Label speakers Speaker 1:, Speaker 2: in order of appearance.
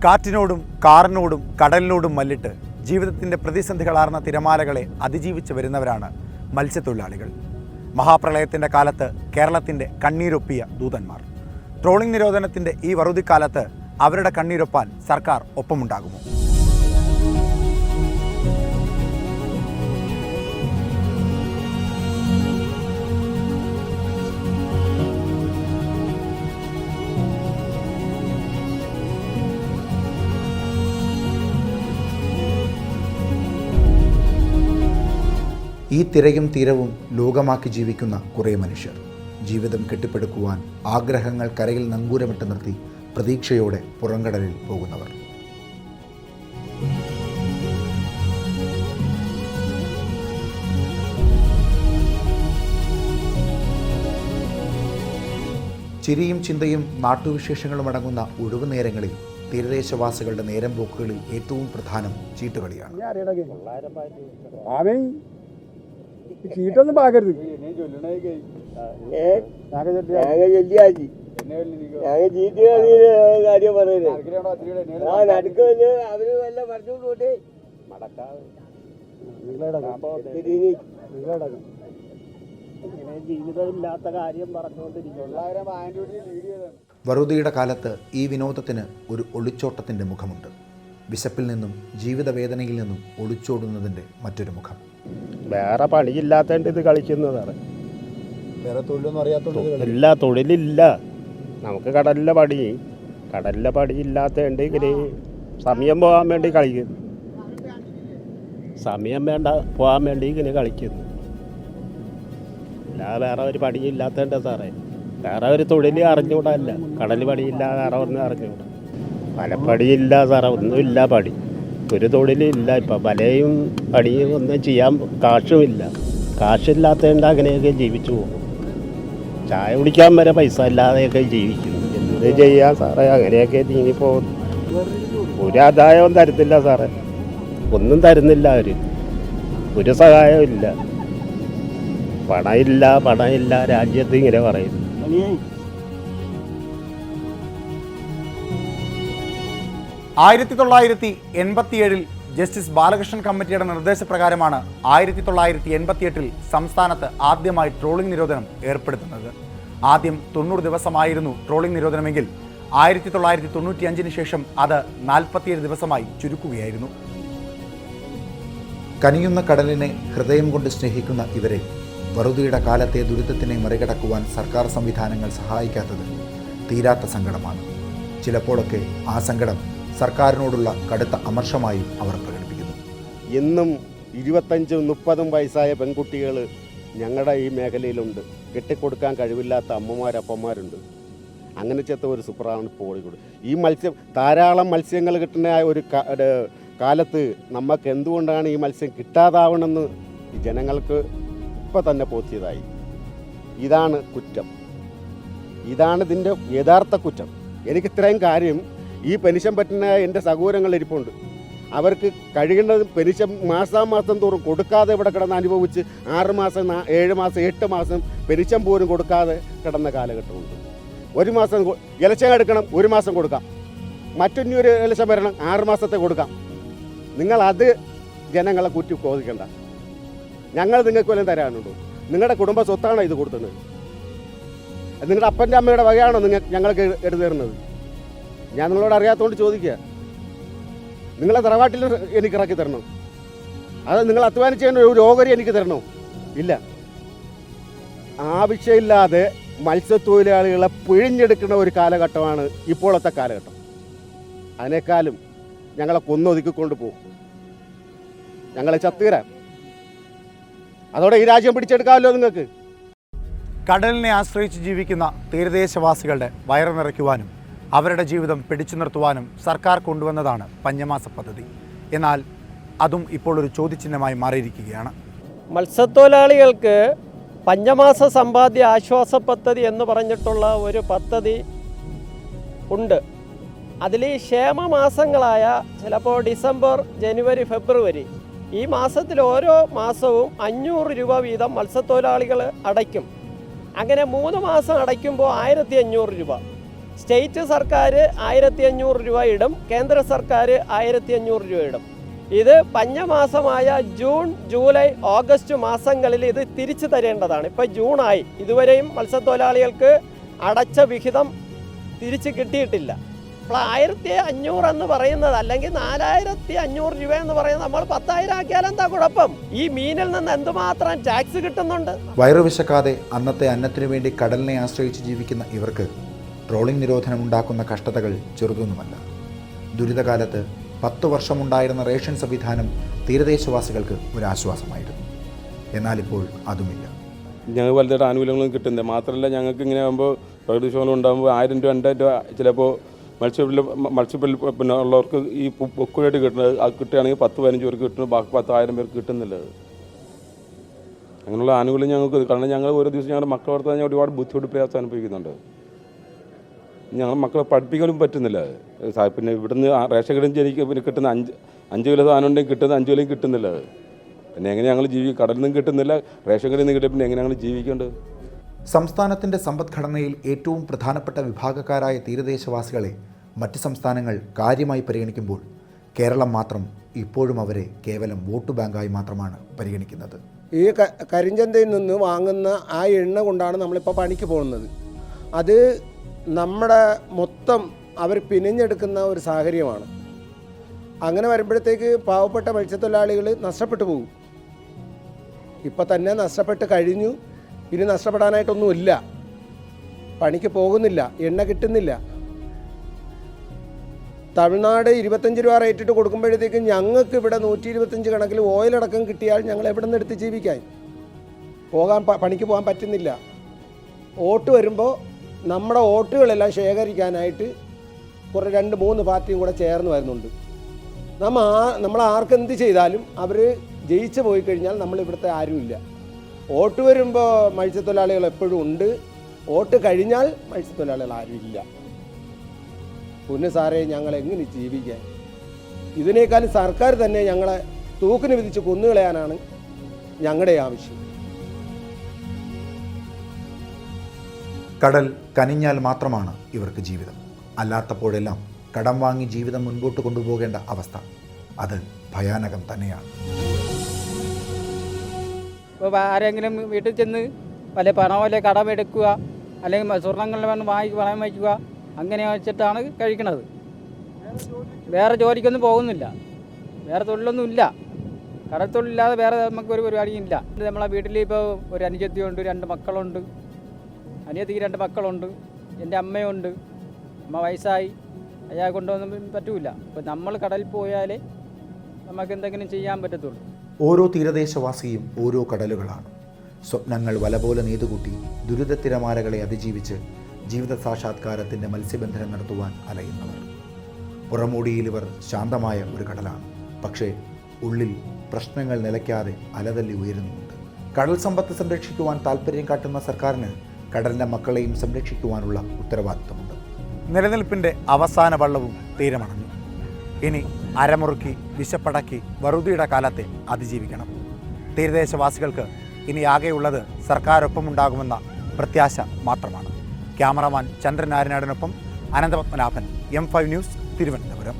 Speaker 1: കാറ്റിനോടും കാറിനോടും കടലിനോടും മല്ലിട്ട് ജീവിതത്തിൻ്റെ പ്രതിസന്ധികളാർന്ന തിരമാലകളെ അതിജീവിച്ച് വരുന്നവരാണ് മത്സ്യത്തൊഴിലാളികൾ. മഹാപ്രളയത്തിൻ്റെ കാലത്ത് കേരളത്തിൻ്റെ കണ്ണീരൊപ്പിയ ദൂതന്മാർ. ട്രോളിംഗ് നിരോധനത്തിൻ്റെ ഈ വറുതിക്കാലത്ത് അവരുടെ കണ്ണീരൊപ്പാൻ സർക്കാർ ഒപ്പമുണ്ടാകുമോ? ഈ തിരയും തീരവും ലോകമാക്കി ജീവിക്കുന്ന കുറേ മനുഷ്യർ. ജീവിതം കെട്ടിപ്പടുക്കുവാൻ ആഗ്രഹങ്ങൾ കരയിൽ നങ്കൂരമിട്ട് നിർത്തി പ്രതീക്ഷയോടെ പുറംകടലിൽ പോകുന്നവർ. ചിരിയും ചിന്തയും നാട്ടുവിശേഷങ്ങളും അടങ്ങുന്ന ഒഴിവു നേരങ്ങളിൽ തീരദേശവാസികളുടെ നേരം പോക്കുകളിൽ ഏറ്റവും പ്രധാനം ചീട്ടുകളിയാണ്.
Speaker 2: ചീട്ടൊന്നും പാകരുത്. കാര്യം പറയുന്നത് അവര് വല്ല പറഞ്ഞോട്ടെ. ജീവിതമില്ലാത്ത കാര്യം പറഞ്ഞുകൊണ്ടിരിക്കും.
Speaker 1: വറുതിയുടെ കാലത്ത് ഈ വിനോദത്തിന് ഒരു ഒളിച്ചോട്ടത്തിൻ്റെ മുഖമുണ്ട്. വിശപ്പിൽ നിന്നും ജീവിതവേദനയിൽ നിന്നും ഒളിച്ചോടുന്നതിൻ്റെ മറ്റൊരു മുഖം.
Speaker 3: വേറെ പണിയില്ലാത്തതുകൊണ്ട് ഇത് കളിക്കുന്നതാണ്.
Speaker 1: വേറെ തൊഴിലൊന്നും അറിയാത്തതുകൊണ്ട്
Speaker 3: ഇല്ല, തൊഴിലില്ല. നമുക്ക് കടലിലെ പണിയില്ലാത്തതുകൊണ്ട് ഇങ്ങനെ സമയം പോകാൻ വേണ്ടി കളിക്കുന്നു. സമയം പോകാൻ വേണ്ടി ഇങ്ങനെ കളിക്കുന്നു. അല്ല വേറെ ഒരു പണിയില്ലാത്തതുകൊണ്ട് സാറേ. വേറെ ഒരു തൊഴിൽ അറിഞ്ഞുകൂടല്ല. കടൽ പണിയില്ല, വേറെ ഒന്നും അറിഞ്ഞുകൂടാ. പലപ്പണിയില്ല സാറേ, ഒന്നുമില്ല പണി. ഒരു തൊഴിലില്ല. ഇപ്പം വലയും പണിയും ഒന്നും ചെയ്യാൻ കാശുമില്ല. കാശില്ലാത്തതുകൊണ്ട് അങ്ങനെയൊക്കെ ജീവിച്ചു പോകും. ചായ കുടിക്കാൻ വരെ പൈസ ഇല്ലാതെയൊക്കെ ജീവിക്കുന്നു. എന്ത് ചെയ്യാൻ സാറേ? അങ്ങനെയൊക്കെ നീങ്ങിപ്പോകുന്നു. ഒരു ആദായവും തരുന്നില്ല സാറേ. ഒന്നും തരുന്നില്ല അവർ. ഒരു സഹായവും ഇല്ല. പണമില്ല രാജ്യത്ത് ഇങ്ങനെ പറയുന്നു.
Speaker 1: 1987 ജസ്റ്റിസ് ബാലകൃഷ്ണൻ കമ്മിറ്റിയുടെ നിർദ്ദേശപ്രകാരമാണ് 1988 സംസ്ഥാനത്ത് ആദ്യമായി ട്രോളിംഗ് നിരോധനം ഏർപ്പെടുത്തുന്നത്. ആദ്യം 90 ദിവസമായിരുന്നു ട്രോളിംഗ് നിരോധനമെങ്കിൽ 1995 ശേഷം അത് 47 ദിവസമായി ചുരുക്കുകയായിരുന്നു. കനിയുന്ന കടലിനെ ഹൃദയം കൊണ്ട് സ്നേഹിക്കുന്ന ഇവരെ വറുതിയുടെ കാലത്തെ ദുരിതത്തിനെ മറികടക്കുവാൻ സർക്കാർ സംവിധാനങ്ങൾ സഹായിക്കാത്തത് തീരാത്ത സങ്കടമാണ്. ചിലപ്പോഴൊക്കെ ആ സങ്കടം സർക്കാരിനോടുള്ള കടുത്ത അമർഷമായി അവർ പ്രകടിപ്പിക്കുന്നു.
Speaker 3: ഇന്നും 25-30 വയസ്സായ പെൺകുട്ടികൾ ഞങ്ങളുടെ ഈ മേഖലയിലുണ്ട്. കെട്ടിക്കൊടുക്കാൻ കഴിവില്ലാത്ത അമ്മമാരപ്പന്മാരുണ്ട്. അങ്ങനെ ചെത്ത ഒരു സൂപ്പറാണ് ഇപ്പോൾ ഓടിക്കൂടും. ഈ ധാരാളം മത്സ്യങ്ങൾ കിട്ടുന്ന ഒരു കാലത്ത് നമുക്ക് എന്തുകൊണ്ടാണ് ഈ മത്സ്യം കിട്ടാതാവണമെന്ന് ഈ ജനങ്ങൾക്ക് ഇപ്പം തന്നെ ബോധ്യതായി. ഇതാണ് കുറ്റം. ഇതാണ് ഇതിൻ്റെ യഥാർത്ഥ കുറ്റം. എനിക്ക് ഇത്രയും കാര്യം ഈ പെൻഷൻ പറ്റുന്ന എൻ്റെ സഹോദരങ്ങൾ ഇരിപ്പുണ്ട്. അവർക്ക് കഴിയുന്നത് പെൻഷൻ മാസം തോറും കൊടുക്കാതെ ഇവിടെ കിടന്ന് അനുഭവിച്ച് 6 മാസം 7 മാസം 8 മാസം പെൻഷൻ പോലും കൊടുക്കാതെ കിടന്ന കാലഘട്ടമുണ്ട്. ഒരു മാസം ഇലക്ഷൻ എടുക്കണം, 1 മാസം കൊടുക്കാം. മറ്റൊരു ഇലക്ഷൻ വരണം, 6 മാസത്തെ കൊടുക്കാം. നിങ്ങളത് ജനങ്ങളെ കുറ്റി ചോദിക്കണ്ട. ഞങ്ങൾ നിങ്ങൾക്ക് വല്ലതും തരാനുണ്ടോ? നിങ്ങളുടെ കുടുംബ സ്വത്താണോ ഇത് കൊടുത്തത്? നിങ്ങളുടെ അപ്പൻ്റെ അമ്മയുടെ വകയാണോ ഞങ്ങൾക്ക് എടുത്തു തരുന്നത്? ഞാൻ നിങ്ങളോട് അറിയാത്തതുകൊണ്ട് ചോദിക്കുക. നിങ്ങളെ തറവാട്ടിൽ എനിക്ക് ഇറക്കി തരണോ? അത് നിങ്ങൾ അധ്വാനിച്ചതിന് ഒരു ഓഹരി എനിക്ക് തരണോ? ഇല്ല. ആവശ്യമില്ലാതെ മത്സ്യത്തൊഴിലാളികളെ പിഴിഞ്ഞെടുക്കുന്ന ഒരു കാലഘട്ടമാണ് ഇപ്പോഴത്തെ കാലഘട്ടം. അതിനേക്കാളും ഞങ്ങളെ കൊന്നൊതുക്കിക്കൊണ്ട് പോകും. ഞങ്ങളെ ചത്തുകരാൻ. അതോടെ ഈ രാജ്യം പിടിച്ചെടുക്കാമല്ലോ നിങ്ങൾക്ക്.
Speaker 1: കടലിനെ ആശ്രയിച്ച് ജീവിക്കുന്ന തീരദേശവാസികളുടെ വയറ് നിറയ്ക്കുവാനും അവരുടെ ജീവിതം പിടിച്ചു നിർത്തുവാനും സർക്കാർ കൊണ്ടുവന്നതാണ് പഞ്ഞമാസ പദ്ധതി. എന്നാൽ അതും ഇപ്പോൾ ഒരു ചോദ്യചിഹ്നമായി മാറിയിരിക്കുകയാണ്.
Speaker 4: മത്സ്യത്തൊഴിലാളികൾക്ക് പഞ്ഞമാസ സമ്പാദ്യ ആശ്വാസ പദ്ധതി എന്ന് പറഞ്ഞിട്ടുള്ള ഒരു പദ്ധതി ഉണ്ട്. അതിൽ ക്ഷേമമാസങ്ങളായ ചിലപ്പോൾ ഡിസംബർ, ജനുവരി, ഫെബ്രുവരി ഈ മാസത്തിൽ ഓരോ മാസവും 500 രൂപ വീതം മത്സ്യത്തൊഴിലാളികൾ അടയ്ക്കും. അങ്ങനെ 3 മാസം അടയ്ക്കുമ്പോൾ 1500 രൂപ. സ്റ്റേറ്റ് സർക്കാർ 1500 രൂപ ഇടും, കേന്ദ്ര സർക്കാർ 1500 രൂപ ഇടും. ഇത് പഞ്ഞമാസമായ ജൂൺ, ജൂലൈ, ഓഗസ്റ്റ് മാസങ്ങളിൽ ഇത് തിരിച്ചു തരേണ്ടതാണ്. ഇപ്പോൾ ജൂണായി, ഇതുവരെയും മത്സ്യത്തൊഴിലാളികൾക്ക് അടച്ച വിഹിതം തിരിച്ച് കിട്ടിയിട്ടില്ല. അപ്പോൾ 1500 എന്ന് പറയുന്നത്, അല്ലെങ്കിൽ 4500 രൂപ എന്ന് പറയുന്നത് നമ്മൾ 10,000 ആക്കിയാൽ എന്താ കുഴപ്പം? ഈ മീനിൽ നിന്ന് എന്തുമാത്രം ടാക്സ് കിട്ടുന്നുണ്ട്.
Speaker 1: വയറുവിശക്കാതെ അന്നത്തെ അന്നത്തിനു വേണ്ടി കടലിനെ ആശ്രയിച്ച് ജീവിക്കുന്ന ഇവർക്ക് ട്രോളിംഗ് നിരോധനം ഉണ്ടാക്കുന്ന കഷ്ടതകൾ ചെറുതൊന്നുമല്ല. ദുരിതകാലത്ത് 10 വർഷമുണ്ടായിരുന്ന റേഷൻ സംവിധാനം തീരദേശവാസികൾക്ക് ഒരാശ്വാസമായിരുന്നു. എന്നാലിപ്പോൾ അതുമില്ല.
Speaker 5: ഞങ്ങൾ വലുതായിട്ട് ആനുകൂല്യങ്ങളും കിട്ടുന്നത് മാത്രമല്ല, ഞങ്ങൾക്ക് ഇങ്ങനെ ആകുമ്പോൾ പ്രകൃതി ക്ഷോഭം ഉണ്ടാകുമ്പോൾ 1000 രൂപ 2000 രൂപ ചിലപ്പോൾ മത്സ്യബന്ധനം പിന്നെ ഉള്ളവർക്ക് ഈ പൊക്കുമായിട്ട് കിട്ടുന്നത്, അത് കിട്ടുകയാണെങ്കിൽ 10-15 പേർക്ക് കിട്ടുന്നത്, ബാക്കി 10,000 പേർക്ക് കിട്ടുന്നില്ല. അങ്ങനെയുള്ള ആനുകൂല്യം ഞങ്ങൾക്ക്, കാരണം ഞങ്ങൾ ഓരോ ദിവസം ഞങ്ങളുടെ മക്കളെ വളർത്താൻ ഞാൻ ഒരുപാട് ബുദ്ധിമുട്ട് പ്രയാസം അനുഭവിക്കുന്നുണ്ട്. ഞങ്ങൾ മക്കളെ പഠിപ്പിക്കാനും പറ്റുന്നില്ല. പിന്നെ ഇവിടുന്ന് റേഷൻ കടയിൽ എനിക്ക് പിന്നെ കിട്ടുന്ന 5 കിലോ സാധനം ഉണ്ടെങ്കിൽ കിട്ടുന്നത് 5 കിലോയും കിട്ടുന്നില്ല. പിന്നെ എങ്ങനെ ഞങ്ങൾ ജീവിക്കും? കടലിൽ നിന്നും കിട്ടുന്നില്ല, റേഷൻ കടയിൽ നിന്ന് കിട്ടിയ പിന്നെ എങ്ങനെ ഞങ്ങൾ ജീവിക്കേണ്ടത്?
Speaker 1: സംസ്ഥാനത്തിൻ്റെ സമ്പദ്ഘടനയിൽ ഏറ്റവും പ്രധാനപ്പെട്ട വിഭാഗക്കാരായ തീരദേശവാസികളെ മറ്റ് സംസ്ഥാനങ്ങൾ കാര്യമായി പരിഗണിക്കുമ്പോൾ കേരളം മാത്രം ഇപ്പോഴും അവരെ കേവലം വോട്ട് ബാങ്കായി മാത്രമാണ് പരിഗണിക്കുന്നത്.
Speaker 2: ഈ കരിഞ്ചന്തയിൽ നിന്ന് വാങ്ങുന്ന ആ എണ്ണ കൊണ്ടാണ് നമ്മളിപ്പോൾ പണിക്ക് പോകുന്നത്. അത് നമ്മുടെ മൊത്തം അവർ പിനിഞ്ഞെടുക്കുന്ന ഒരു സാഹചര്യമാണ്. അങ്ങനെ വരുമ്പോഴത്തേക്ക് പാവപ്പെട്ട മത്സ്യത്തൊഴിലാളികൾ നഷ്ടപ്പെട്ടു പോകും. ഇപ്പം തന്നെ നഷ്ടപ്പെട്ട് കഴിഞ്ഞു, ഇനി നഷ്ടപ്പെടാനായിട്ടൊന്നുമില്ല. പണിക്ക് പോകുന്നില്ല, എണ്ണ കിട്ടുന്നില്ല. തമിഴ്നാട് 25 രൂപ റേറ്റിട്ട് കൊടുക്കുമ്പോഴത്തേക്കും ഞങ്ങൾക്ക് ഇവിടെ 125 കണക്കിൽ ഓയിലടക്കം കിട്ടിയാൽ ഞങ്ങൾ എവിടെ നിന്ന് എടുത്ത് ജീവിക്കാൻ? പണിക്ക് പോകാൻ പറ്റുന്നില്ല. വോട്ട് വരുമ്പോൾ നമ്മുടെ വോട്ടുകളെല്ലാം ശേഖരിക്കാനായിട്ട് കുറേ 2-3 പാർട്ടിയും കൂടെ ചേർന്ന് വരുന്നുണ്ട്. നമ്മൾ ആർക്കെന്ത് ചെയ്താലും അവർ ജയിച്ചു പോയി കഴിഞ്ഞാൽ നമ്മളിവിടുത്തെ ആരുമില്ല. വോട്ട് വരുമ്പോൾ മത്സ്യത്തൊഴിലാളികൾ എപ്പോഴും ഉണ്ട്, വോട്ട് കഴിഞ്ഞാൽ മത്സ്യത്തൊഴിലാളികൾ ആരുമില്ല. പൊന്നു സാറേ, ഞങ്ങൾ എങ്ങനെ ജീവിക്കാൻ? ഇതിനേക്കാളും സർക്കാർ തന്നെ ഞങ്ങളെ തൂക്കിന് വിധിച്ച് കൊന്നുകളയാനാണ് ഞങ്ങളുടെ ആവശ്യം.
Speaker 1: കടൽ കനിഞ്ഞാൽ മാത്രമാണ് ഇവർക്ക് ജീവിതം. അല്ലാത്തപ്പോഴെല്ലാം കടം വാങ്ങി ജീവിതം മുൻപോട്ട് കൊണ്ടുപോകേണ്ട അവസ്ഥ, അത് ഭയാനകം തന്നെയാണ്.
Speaker 6: ഇപ്പോൾ ആരെങ്കിലും വീട്ടിൽ ചെന്ന് വല്ല പണം വല്ല കടമെടുക്കുക, അല്ലെങ്കിൽ സ്വർണ്ണങ്ങളിൽ വന്ന് പണം വയ്ക്കുക, അങ്ങനെ വെച്ചിട്ടാണ് കഴിക്കണത്. വേറെ ജോലിക്കൊന്നും പോകുന്നില്ല, വേറെ തൊഴിലൊന്നും ഇല്ല. കടത്തൊഴിലില്ലാതെ വേറെ നമുക്കൊരു പരിപാടിയും ഇല്ല. നമ്മളെ വീട്ടിൽ ഇപ്പോൾ ഒരു അനുജത്തിയുണ്ട്, 2 മക്കളുണ്ട്. അനിയത്തിക്ക് 2 മക്കളുണ്ട്, എൻ്റെ അമ്മയുണ്ട്. അമ്മ വയസ്സായി, അയാൾ കൊണ്ടുവന്നും പറ്റൂല. അപ്പോൾ നമ്മൾ കടലിൽ പോയാലേ നമുക്ക് എന്തെങ്കിലും ചെയ്യാൻ പറ്റത്തുള്ളൂ.
Speaker 1: ഓരോ തീരദേശവാസിയും ഓരോ കടലുകളാണ്. സ്വപ്നങ്ങൾ വല പോലെ നെയ്തുകൂട്ടി ദുരിതത്തിരമാലകളെ അതിജീവിച്ച് ജീവിത സാക്ഷാത്കാരത്തിൻ്റെ മത്സ്യബന്ധനം നടത്തുവാൻ അലയുന്നവർ. പുറമോടിയിലിവർ ശാന്തമായ ഒരു കടലാണ്, പക്ഷേ ഉള്ളിൽ പ്രശ്നങ്ങൾ നിലയ്ക്കാതെ അലതല്ലി ഉയരുന്നുമുണ്ട്. കടൽ സമ്പത്ത് സംരക്ഷിക്കുവാൻ താല്പര്യം കാട്ടുന്ന സർക്കാരിന് കടലിൻ്റെ മക്കളെയും സംരക്ഷിക്കുവാനുള്ള ഉത്തരവാദിത്തമുണ്ട്. നിലനിൽപ്പിൻ്റെ അവസാന വള്ളവും തീരമണഞ്ഞു. ഇനി അരമുറുക്കി വിശപ്പടക്കി വറുതിയുടെ കാലത്തെ അതിജീവിക്കണം. തീരദേശവാസികൾക്ക് ഇനി ആകെയുള്ളത് സർക്കാരൊപ്പമുണ്ടാകുമെന്ന പ്രത്യാശ മാത്രമാണ്. ക്യാമറമാൻ ചന്ദ്രൻ നാരായണനൊപ്പം അനന്തപത്മനാഭൻ, M5 ന്യൂസ്, തിരുവനന്തപുരം.